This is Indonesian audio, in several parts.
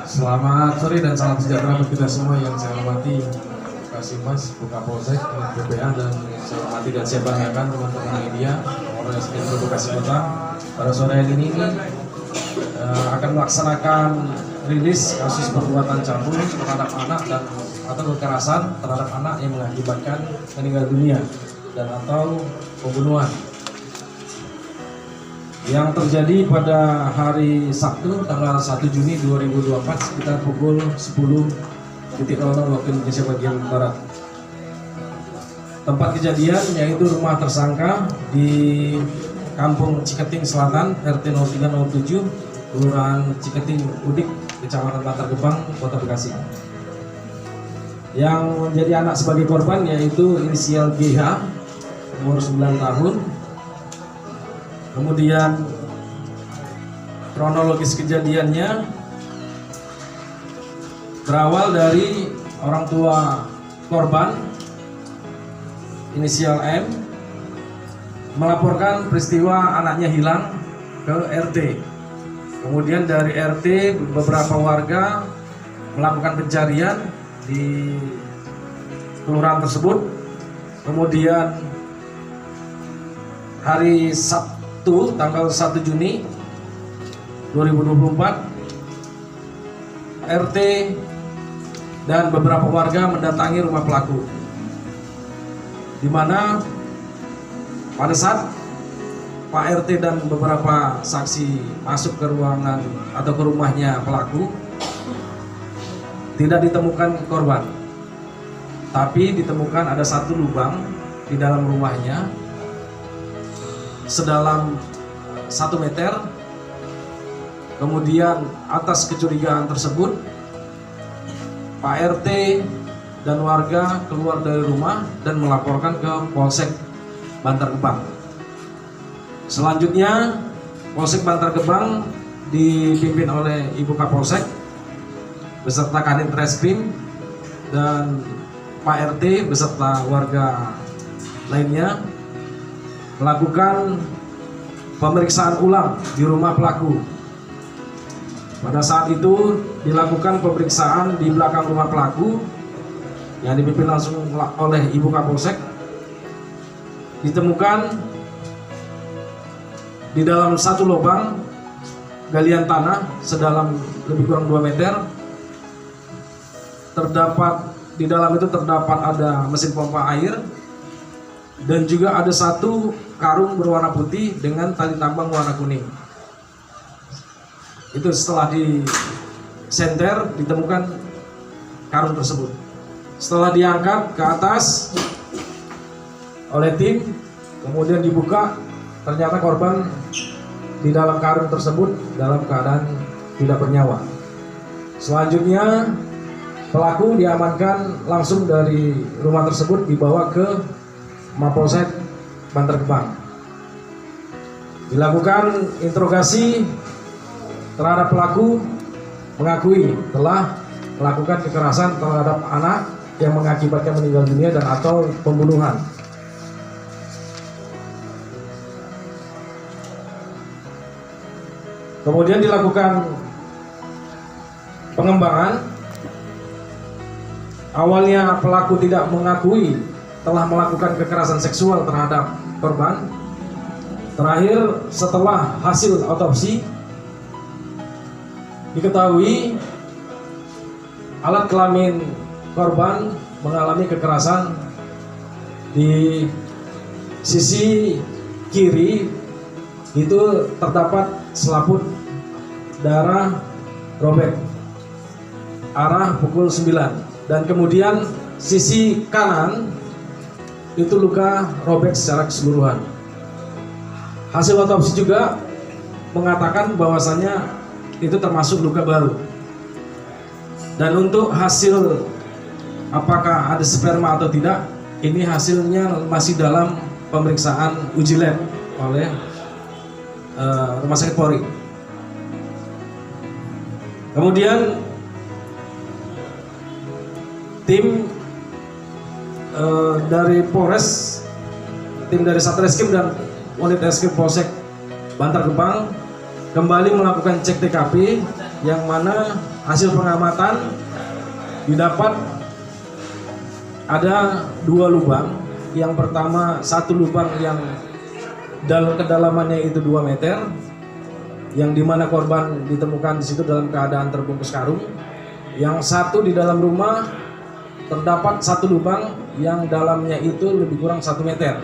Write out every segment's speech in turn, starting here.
Selamat sore dan salam sejahtera bagi kita semua yang saya hormati. Terima kasih Mas, Bu Kapolsek, BPA, dan saya hormati dan saya banggakan teman-teman media, Polres Metro Bekasi Kota. Pada sore hari ini akan melaksanakan rilis kasus perbuatan cabul terhadap anak dan atau kekerasan terhadap anak yang mengakibatkan meninggal dunia dan atau pembunuhan yang terjadi pada hari Sabtu tanggal 1 Juni 2024 sekitar pukul 10.00 waktu Indonesia bagian Barat. Tempat kejadian yaitu rumah tersangka di Kampung Ciketing Selatan RT 0307 Kelurahan Ciketing Udik, Kecamatan Bantar Gebang, Kota Bekasi. Yang menjadi anak sebagai korban yaitu inisial GH umur 9 tahun. Kemudian kronologis kejadiannya berawal dari orang tua korban inisial M melaporkan peristiwa anaknya hilang ke RT. Kemudian dari RT beberapa warga melakukan pencarian di kelurahan tersebut. Kemudian hari Sabtu tanggal 1 Juni 2024 RT dan beberapa warga mendatangi rumah pelaku, di mana pada saat Pak RT dan beberapa saksi masuk ke ruangan atau ke rumahnya pelaku, tidak ditemukan korban, tapi ditemukan ada satu lubang di dalam rumahnya sedalam 1 meter. Kemudian atas kecurigaan tersebut Pak RT dan warga keluar dari rumah dan melaporkan ke Polsek Bantar Gebang. Selanjutnya Polsek Bantar Gebang dipimpin oleh Ibu Kapolsek beserta Kadin Treskrim dan Pak RT beserta warga lainnya melakukan pemeriksaan ulang di rumah pelaku. Pada saat itu dilakukan pemeriksaan di belakang rumah pelaku yang dipimpin langsung oleh Ibu Kapolsek. Ditemukan di dalam satu lubang galian tanah sedalam lebih kurang 2 meter. Di dalam itu terdapat ada mesin pompa air dan juga ada satu karung berwarna putih dengan tali tambang warna kuning. Itu setelah disenter ditemukan karung tersebut. Setelah diangkat ke atas oleh tim, kemudian dibuka, ternyata korban di dalam karung tersebut dalam keadaan tidak bernyawa. Selanjutnya pelaku diamankan langsung dari rumah tersebut, dibawa ke Mapolsek Bantar Gebang. Dilakukan interogasi terhadap pelaku, mengakui telah melakukan kekerasan terhadap anak yang mengakibatkan meninggal dunia dan atau pembunuhan. Kemudian dilakukan pengembangan. Awalnya pelaku tidak mengakui telah melakukan kekerasan seksual terhadap korban. Terakhir setelah hasil otopsi diketahui alat kelamin korban mengalami kekerasan di sisi kiri, itu terdapat selaput darah robek arah pukul 9, dan kemudian sisi kanan itu luka robek secara keseluruhan. Hasil otopsi juga mengatakan bahwasannya itu termasuk luka baru. Dan untuk hasil apakah ada sperma atau tidak, ini hasilnya masih dalam pemeriksaan uji lab oleh Rumah Sakit Polri. Kemudian tim dari Polres, tim dari Satreskrim dan Unit Reskrim Polsek Bantar Gebang kembali melakukan cek TKP yang mana hasil pengamatan didapat ada 2 lubang. Yang pertama satu lubang yang kedalamannya itu 2 meter, yang dimana korban ditemukan di situ dalam keadaan terbungkus karung. Yang satu di dalam rumah terdapat satu lubang yang dalamnya itu lebih kurang 1 meter.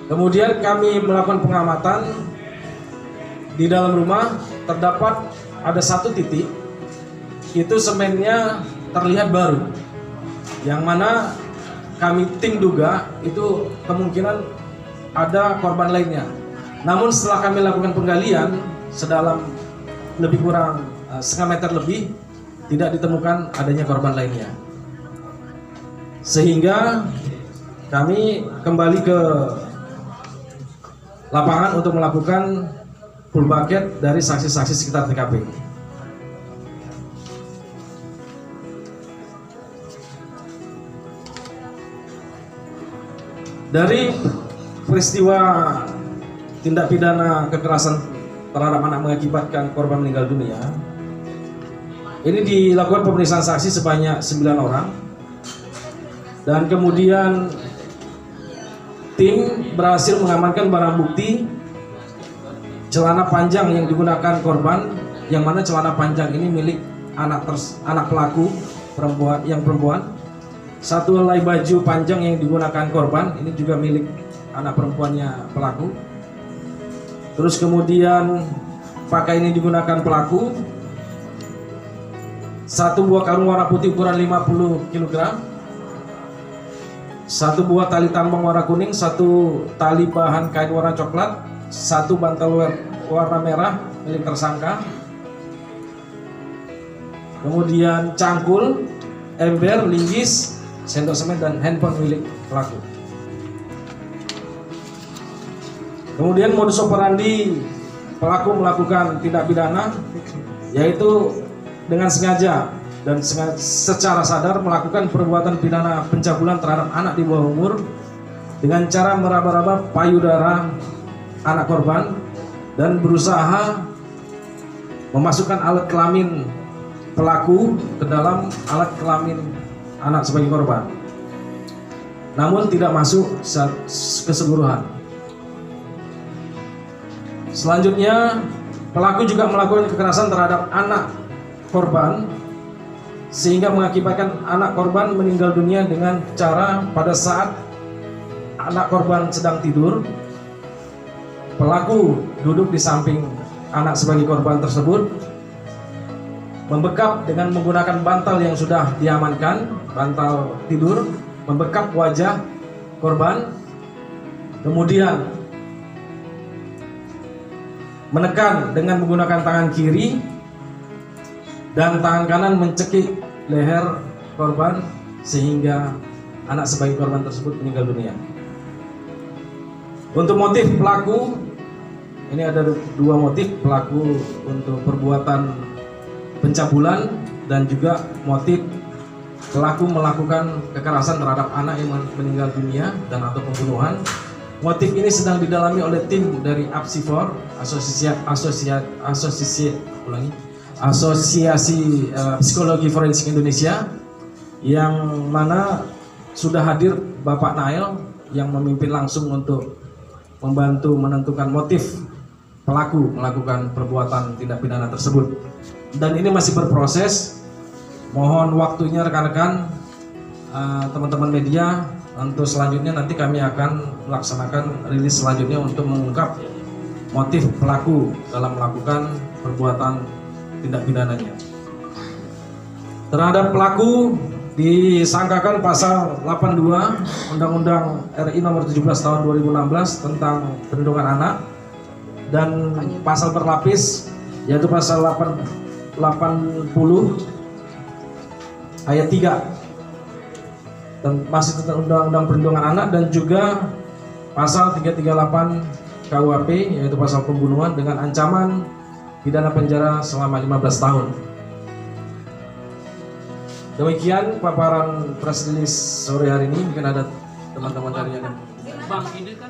Kemudian kami melakukan pengamatan di dalam rumah, terdapat ada 1 titik, itu semennya terlihat baru, yang mana kami tim duga itu kemungkinan ada korban lainnya. Namun setelah kami lakukan penggalian sedalam lebih kurang setengah meter lebih, tidak ditemukan adanya korban lainnya, sehingga kami kembali ke lapangan untuk melakukan full bucket dari saksi-saksi sekitar TKP. Dari peristiwa tindak pidana kekerasan terhadap anak mengakibatkan korban meninggal dunia, ini dilakukan pemeriksaan saksi sebanyak 9 orang, dan kemudian tim berhasil mengamankan barang bukti celana panjang yang digunakan korban, yang mana celana panjang ini milik anak pelaku perempuan. 1 helai baju panjang yang digunakan korban ini juga milik anak perempuannya pelaku. Terus kemudian pakaian ini digunakan pelaku, 1 buah karung warna putih ukuran 50 kg, 1 buah tali tambang warna kuning, 1 tali bahan kain warna coklat, 1 bantal warna merah milik tersangka, kemudian cangkul, ember, linggis, sendok semen, dan handphone milik pelaku. Kemudian modus operandi pelaku melakukan tindak pidana yaitu dengan sengaja dan secara sadar melakukan perbuatan pidana pencabulan terhadap anak di bawah umur dengan cara meraba-raba payudara anak korban dan berusaha memasukkan alat kelamin pelaku ke dalam alat kelamin anak sebagai korban, namun tidak masuk keseluruhan. Selanjutnya pelaku juga melakukan kekerasan terhadap anak korban sehingga mengakibatkan anak korban meninggal dunia dengan cara pada saat anak korban sedang tidur, pelaku duduk di samping anak sebagai korban tersebut, membekap dengan menggunakan bantal yang sudah diamankan, bantal tidur, membekap wajah korban, kemudian menekan dengan menggunakan tangan kiri dan tangan kanan mencekik leher korban sehingga anak sebagai korban tersebut meninggal dunia. Untuk motif pelaku, ini ada 2 motif pelaku untuk perbuatan pencabulan dan juga motif pelaku melakukan kekerasan terhadap anak yang meninggal dunia dan atau pembunuhan. Motif ini sedang didalami oleh tim dari APSIFOR, Asosiasi Psikologi Forensik Indonesia, yang mana sudah hadir Bapak Nael yang memimpin langsung untuk membantu menentukan motif pelaku melakukan perbuatan tindak pidana tersebut. Dan ini masih berproses. Mohon waktunya rekan-rekan, teman-teman media, untuk selanjutnya nanti kami akan melaksanakan rilis selanjutnya untuk mengungkap motif pelaku dalam melakukan perbuatan tindak pidananya. Terhadap pelaku disangkakan pasal 82 Undang-Undang RI nomor 17 tahun 2016 tentang perlindungan anak, dan pasal berlapis yaitu pasal 80 ayat 3 dan masih tentang Undang-Undang Perlindungan Anak, dan juga pasal 338 KUHP yaitu pasal pembunuhan dengan ancaman pidana penjara selama 15 tahun. Demikian paparan press release sore hari ini. Mungkin ada teman-teman dari yang Bang, ini kan